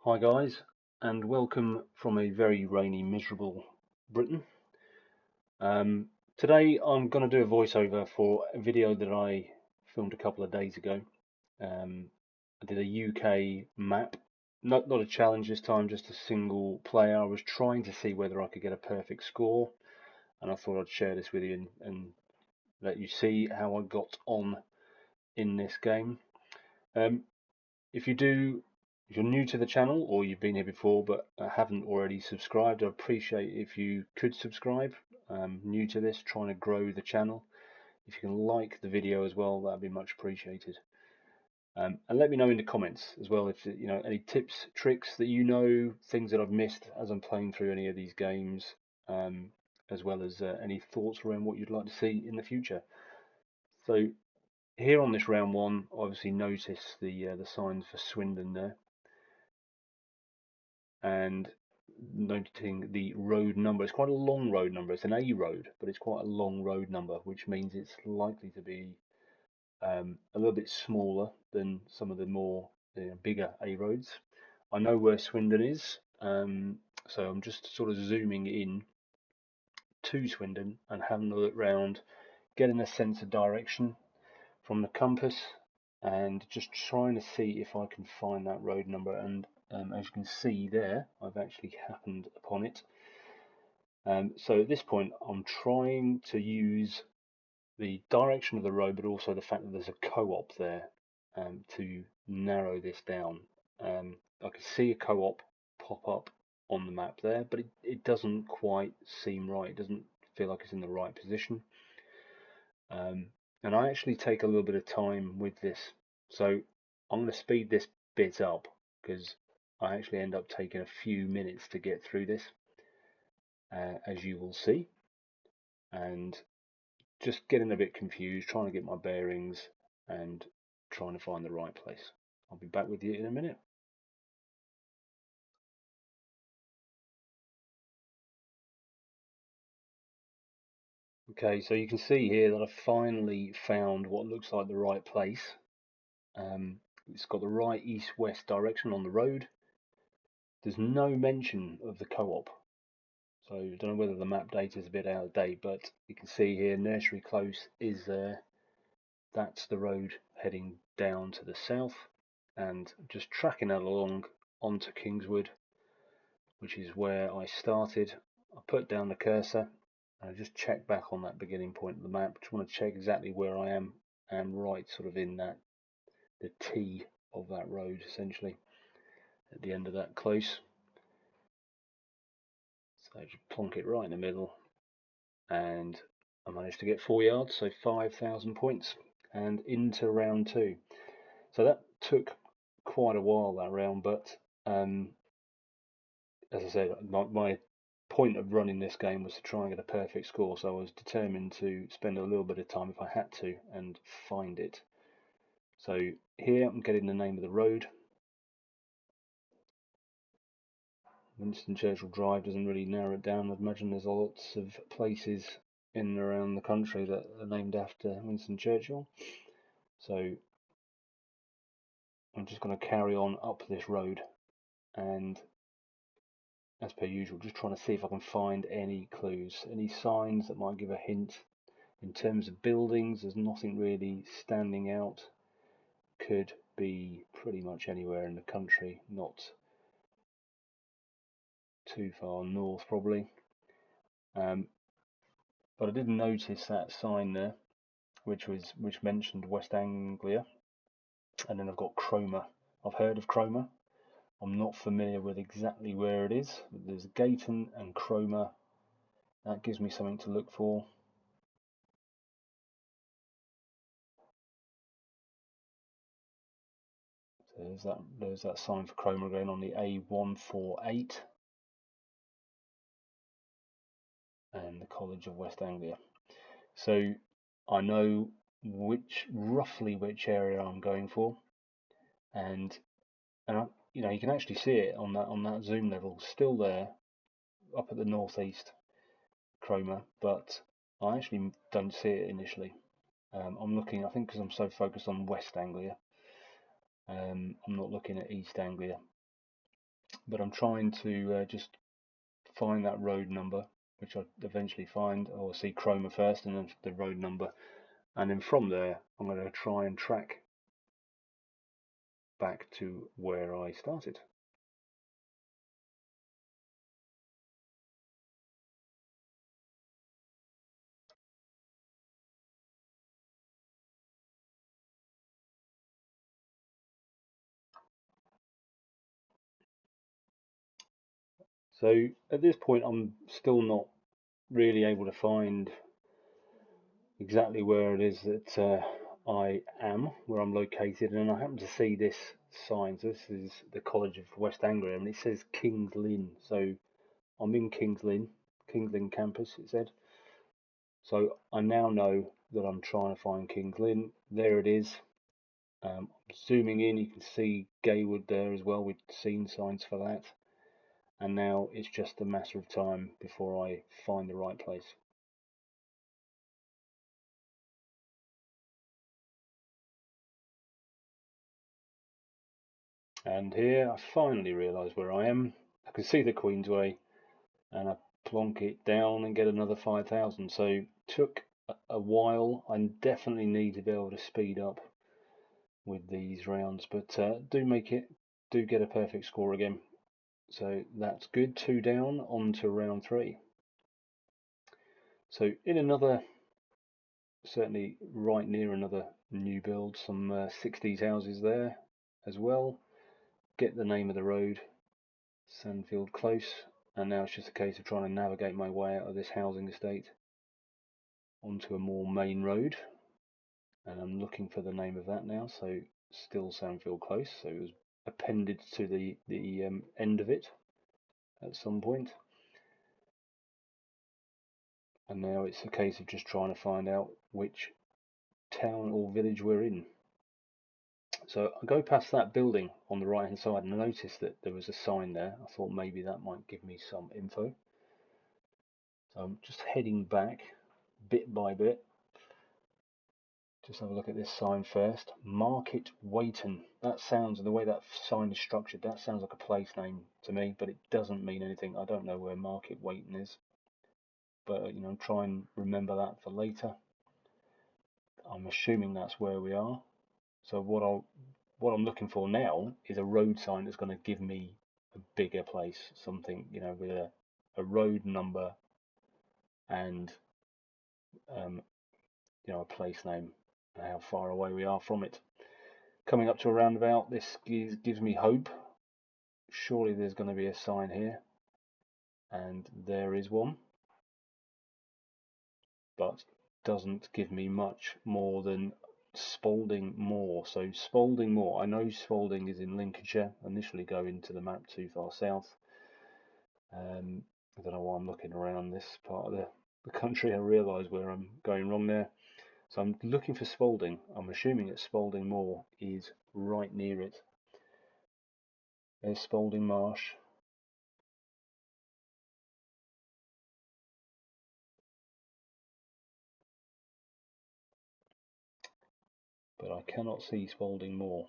Hi guys, and welcome from a very rainy, miserable Britain. Today I'm going to do a voiceover for a video that I filmed a couple of days ago. I did a UK map, not a challenge this time, just a single player. I was trying to see whether I could get a perfect score, and I thought I'd share this with you and let you see how I got on in this game. Um, If you're new to the channel or you've been here before but haven't already subscribed, I'd appreciate if you could subscribe. New to this, trying to grow the channel. If you can like the video as well, that'd be much appreciated. And let me know in the comments as well if any tips, tricks that things that I've missed as I'm playing through any of these games, as well as any thoughts around what you'd like to see in the future. So here on this round one, obviously notice the signs for Swindon there, and noting the road number. It's quite a long road number. It's an A road, but it's quite a long road number, which means it's likely to be a little bit smaller than some of the more bigger A roads. I know where Swindon is, so I'm just sort of zooming in to Swindon and having a look round, getting a sense of direction from the compass, and just trying to see if I can find that road number. And as you can see there, I've actually happened upon it. So at this point, I'm trying to use the direction of the road, but also the fact that there's a co-op there, to narrow this down. I can see a co-op pop up on the map there, but it doesn't quite seem right. It doesn't feel like it's in the right position. And I actually take a little bit of time with this. So I'm going to speed this bit up because I actually end up taking a few minutes to get through this, as you will see, and just getting a bit confused, trying to get my bearings and trying to find the right place. I'll be back with you in a minute. Okay, so you can see here that I finally found what looks like the right place. It's got the right east-west direction on the road. There's no mention of the co-op, so I don't know whether the map data is a bit out of date, but you can see here Nursery Close is there. That's the road heading down to the south, and just tracking that along onto Kingswood, which is where I started. I put down the cursor and I just check back on that beginning point of the map. Just want to check exactly where I am, and right sort of in that the T of that road, essentially at the end of that close. So I just plonk it right in the middle, and I managed to get 4 yards, so 5,000 points, and into round two. So that took quite a while, that round, but as I said, my point of running this game was to try and get a perfect score, so I was determined to spend a little bit of time if I had to and find it. So here I'm getting the name of the road. Winston Churchill Drive doesn't really narrow it down. I'd imagine there's lots of places in and around the country that are named after Winston Churchill. So I'm just going to carry on up this road, and as per usual, just trying to see if I can find any clues, any signs that might give a hint. In terms of buildings, there's nothing really standing out. Could be pretty much anywhere in the country, not too far north probably. But I did notice that sign there, which mentioned West Anglia, and then I've got Cromer. I've heard of Cromer. I'm not familiar with exactly where it is. But there's Gayton and Cromer. That gives me something to look for. So there's that sign for Cromer again on the A148 and the College of West Anglia. So I know roughly which area I'm going for, and you can actually see it on that zoom level, still there up at the northeast, Cromer, but I actually don't see it initially. I'm looking, I think, because I'm so focused on West Anglia, I'm not looking at East Anglia. but I'm trying to just find that road number, which I eventually find. I'll see Chroma first and then the road number, and then from there I'm going to try and track back to where I started. So at this point I'm still not really able to find exactly where it is that I am, where I'm located, and I happen to see this sign. So this is the College of West Anglia, and it says Kings Lynn. So I'm in Kings Lynn campus, it said. So I now know that I'm trying to find Kings Lynn. There it is. Zooming in, you can see Gaywood there as well. We've seen signs for that. And now it's just a matter of time before I find the right place. And here I finally realise where I am. I can see the Queensway, and I plonk it down and get another 5,000. So took a while. I definitely need to be able to speed up with these rounds, but do get a perfect score again. So that's good. 2 down, on to round 3. So in another, certainly right near another new build, some 60s houses there as well. Get the name of the road, Sandfield Close, and now it's just a case of trying to navigate my way out of this housing estate onto a more main road, and I'm looking for the name of that now. So still Sandfield Close, so it was appended to the end of it at some point, and now it's a case of just trying to find out which town or village we're in. So I go past that building on the right hand side and I noticed that there was a sign there. I thought maybe that might give me some info. So I'm just heading back bit by bit. Just have a look at this sign first. Market Waiton. That sounds, the way that sign is structured, that sounds like a place name to me, but it doesn't mean anything. I don't know where Market Waiton is, but try and remember that for later. I'm assuming that's where we are. So what I'm looking for now is a road sign that's going to give me a bigger place, something with a road number and a place name and how far away we are from it. Coming up to a roundabout, this gives me hope. Surely there's going to be a sign here, and there is one, but doesn't give me much more than Spalding Moor. So Spalding Moor, I know Spalding is in Lincolnshire. Initially go into the map too far south. I don't know why I'm looking around this part of the country. I realise where I'm going wrong there. So I'm looking for Spalding. I'm assuming that Spalding Moor is right near it. There's Spalding Marsh. But I cannot see Spalding Moor.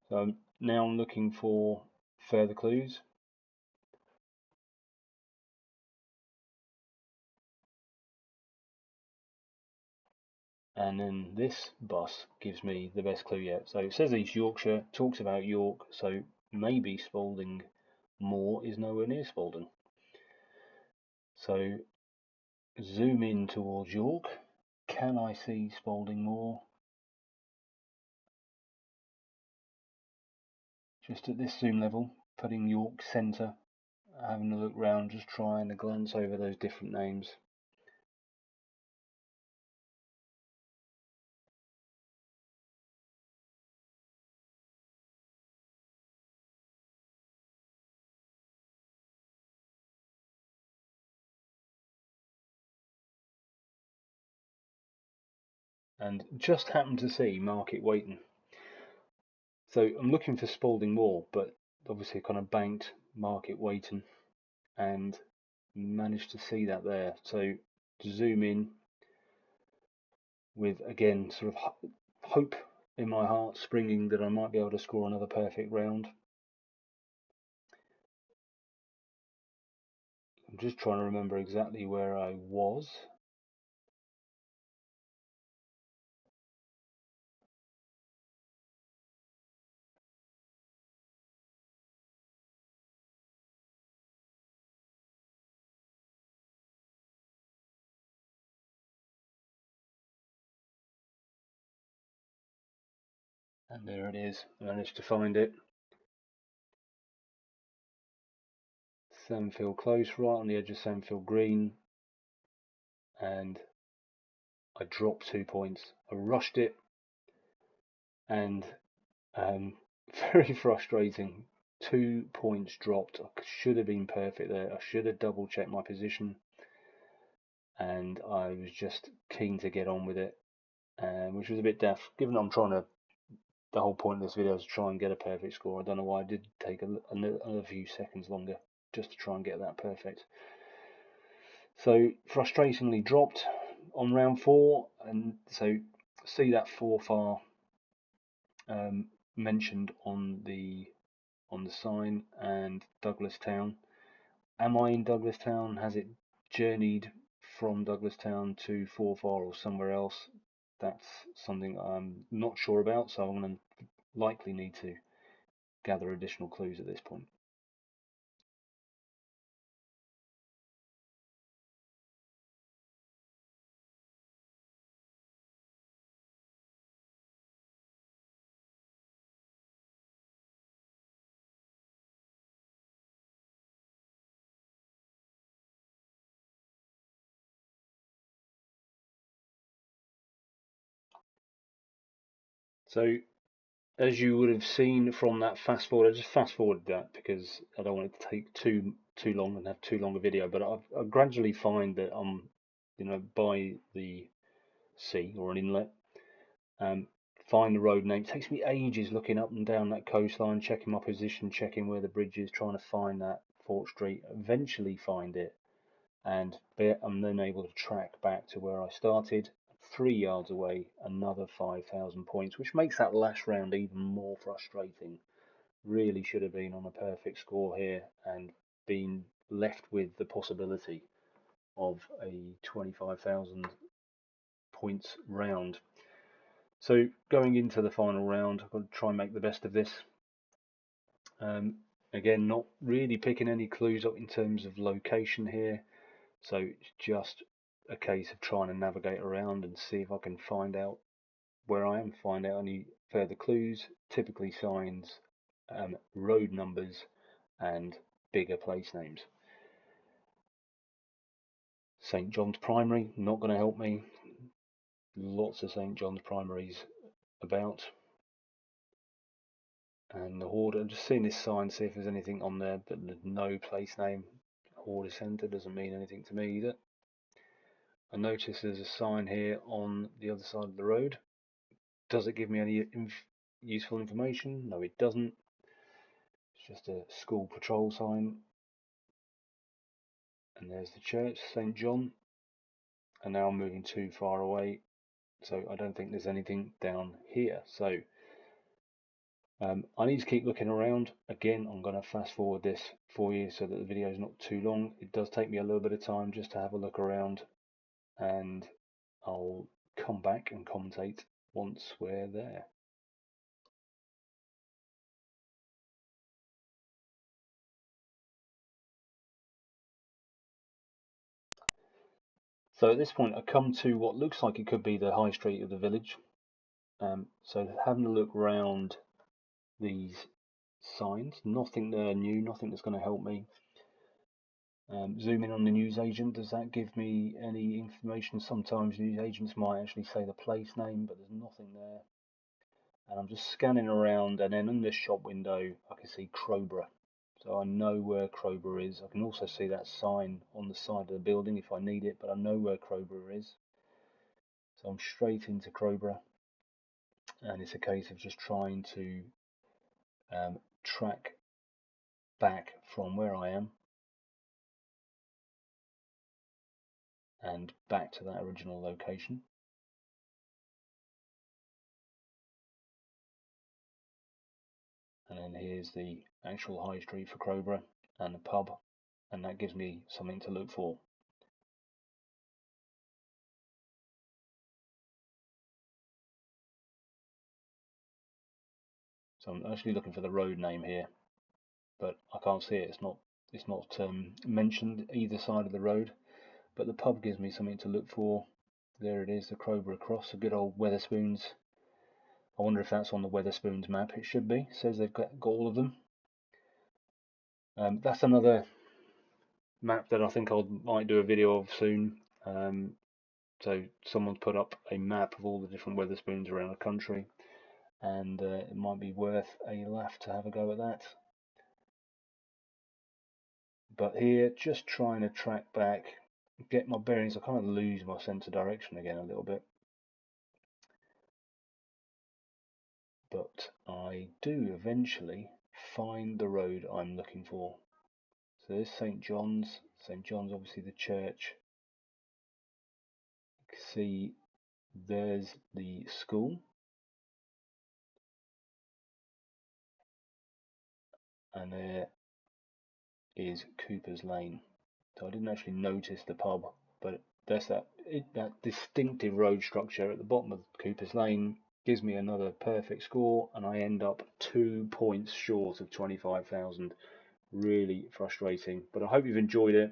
So now I'm looking for further clues. And then this bus gives me the best clue yet. So it says East Yorkshire, talks about York, so maybe Spalding Moor is nowhere near Spalding. So zoom in towards York. Can I see Spalding Moor? Just at this zoom level, putting York centre, having a look round, just trying to glance over those different names. and just happened to see Market Waiting. So I'm looking for Spalding Moor, but obviously kind of banked Market Waiting and managed to see that there. So to zoom in with, again, sort of hope in my heart springing that I might be able to score another perfect round. I'm just trying to remember exactly where I was. And there it is. I managed to find it. Sandfield Close, right on the edge of Sandfield Green. And I dropped 2 points. I rushed it, and very frustrating. 2 points dropped. I should have been perfect there. I should have double checked my position, and I was just keen to get on with it, which was a bit daft. Given I'm trying to, the whole point of this video is to try and get a perfect score. I don't know why I did take another few seconds longer just to try and get that perfect. So frustratingly dropped on round 4, and so see that 4 far mentioned on the sign, and Douglastown. Am I in Douglastown? Has it journeyed from Douglastown to Forfar or somewhere else? That's something I'm not sure about, so I'm going to likely need to gather additional clues at this point. So as you would have seen from that fast forward, I just fast forwarded that because I don't want it to take too long and have too long a video. But I gradually find that I'm, by the sea or an inlet, find the road name. It takes me ages looking up and down that coastline, checking my position, checking where the bridge is, trying to find that Fort Street. Eventually find it, and I'm then able to track back to where I started. 3 yards away, another 5,000 points, which makes that last round even more frustrating. Really should have been on a perfect score here and been left with the possibility of a 25,000 points round. So going into the final round, I've got to try and make the best of this. Again, not really picking any clues up in terms of location here, so it's just a case of trying to navigate around and see if I can find out where I am, find out any further clues, typically signs, road numbers, and bigger place names. St John's Primary, not going to help me. Lots of St John's Primaries about. And the Horde, I'm just seeing this sign, see if there's anything on there, but there's no place name. Horde Centre doesn't mean anything to me either. I notice there's a sign here on the other side of the road. Does it give me any useful information? No, it doesn't. It's just a school patrol sign. And there's the church, St John. And now I'm moving too far away, so I don't think there's anything down here. So I need to keep looking around. Again, I'm going to fast forward this for you so that the video is not too long. It does take me a little bit of time just to have a look around, and I'll come back and commentate once we're there. So at this point I come to what looks like it could be the high street of the village. So having a look round these signs, nothing there new, nothing that's going to help me. Zoom in on the newsagent, does that give me any information? Sometimes newsagents might actually say the place name, but there's nothing there. And I'm just scanning around, and then in this shop window I can see Crowborough. So I know where Crowborough is. I can also see that sign on the side of the building if I need it, but I know where Crowborough is. So I'm straight into Crowborough, and it's a case of just trying to track back from where I am and back to that original location. And then here's the actual high street for Crowborough and the pub, and that gives me something to look for. So I'm actually looking for the road name here, but I can't see it. It's not mentioned either side of the road, but the pub gives me something to look for. There it is, the Crowborough Cross, a good old Wetherspoons. I wonder if that's on the Wetherspoons map. It should be. It says they've got all of them. That's another map that I think I might do a video of soon. So someone's put up a map of all the different Wetherspoons around the country, and it might be worth a laugh to have a go at that. But here, just trying to track back, get my bearings. I kind of lose my sense of direction again a little bit, but I do eventually find the road I'm looking for. So there's St. John's. St. John's, obviously the church. You can see there's the school, and there is Cooper's Lane. So I didn't actually notice the pub, but that's that distinctive road structure at the bottom of Cooper's Lane gives me another perfect score, and I end up 2 points short of 25,000. Really frustrating, but I hope you've enjoyed it.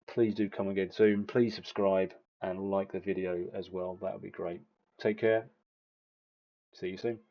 Please do come again soon. Please subscribe and like the video as well. That would be great. Take care. See you soon.